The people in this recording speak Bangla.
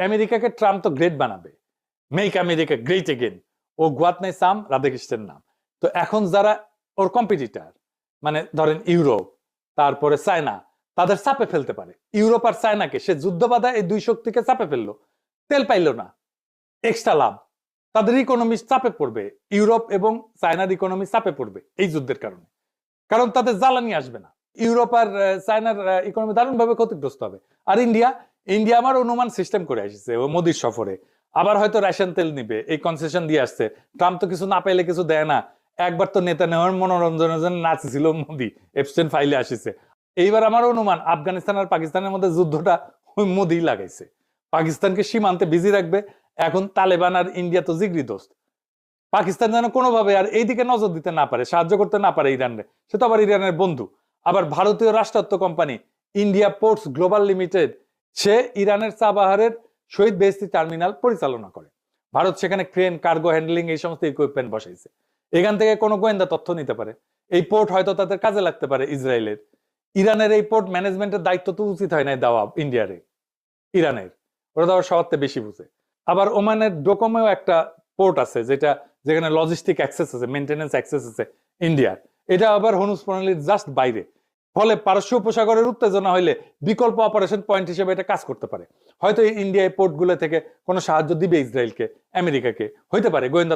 আমেরিকাকে ট্রাম্প তো গ্রেট বানাবে, মেক আমেরিকা গ্রেট এগেন। ও গোয়াত নাই সাম রাধাকৃষ্ণের নাম। তো এখন যারা ওর কম্পিটিটার, মানে ধরেন ইউরোপ, তারপরে চায়না, তাদের চাপে ফেলতে পারে। ইউরোপ আর চায়নাকে সে যুদ্ধ বাধা এই দুই শক্তিকে চাপে ফেললো, তেল পাইলো না, এক্সট্রা লাভ, তাদের ইকোনমি চাপে পড়বে। ইউরোপ এবং চায়নার ইকোনমি চাপে পড়বে এই যুদ্ধের কারণে, কারণ তাদের জ্বালানি আসবে না। ইউরোপ আর চায়নার ইকোনমি দারুণ ভাবে ক্ষতিগ্রস্ত হবে। আর ইন্ডিয়া, ইন্ডিয়া আমার অনুমান সিস্টেম করে আসছে ও মোদির সফরে, আবার হয়তো রাশিয়ান তেল নিবে, এই কনসেশন দিয়ে আসছে। ট্রাম্প তো কিছু না পাইলে কিছু দেয় না। একবার তো নেতা নেওয়ার মনোরঞ্জনের জন্য নাচছিল মোদি, এপস্টেন ফাইলে আসিছে। এইবার আমার অনুমান আফগানিস্তান আর পাকিস্তানের মধ্যে যুদ্ধটা ওই মোদি লাগাইছে, পাকিস্তানকে সীমান্তে বিজি রাখবে। এখন তালেবান আর ইন্ডিয়া তো জিগরি দোস্ত, পাকিস্তান যেন কোনোভাবে আর এইদিকে নজর দিতে না পারে, সাহায্য করতে না পারে ইরানরে। সে তো আবার ইরানের বন্ধু। আবার ভারতীয় রাষ্ট্রায়ত্ত company India Ports Global Limited, সে ইরানের চাবাহারের শহীদ বেহেশতি টার্মিনাল পরিচালনা করে। ভারত সেখানে ক্রেন, কার্গো হ্যান্ডলিং এই সমস্ত ইকুইপমেন্ট বসাইছে। এখান থেকে কোনো গোয়েন্দা তথ্য নিতে পারে। এই পোর্ট হয়তো তাদের কাজে লাগতে পারে ইসরায়েলের। ইরানের এই পোর্ট ম্যানেজমেন্টের দায়িত্ব তো উচিত হয় নাই দেওয়া ইন্ডিয়ারে, ইরানের। ওরা দেওয়ার সবার বেশি বুঝে। আবার ওমানের ডোকোমেও একটা পোর্ট আছে, যেখানে লজিস্টিক অ্যাক্সেস আছে, মেইনটেনেন্স অ্যাক্সেস আছে ইন্ডিয়ার। এটা আবার হরমুজ প্রণালীর জাস্ট বাইরে। ফলে পারস্য উপসাগরের উত্তেজনা হইলে বিকল্প অপারেশন পয়েন্ট হিসেবে এটা কাজ করতে পারে। হয়তো ইন্ডিয়া এই পোর্টগুলো থেকে কোনো সাহায্য দিবে ইসরায়েলকে, আমেরিকাকে, হইতে পারে গোয়েন্দা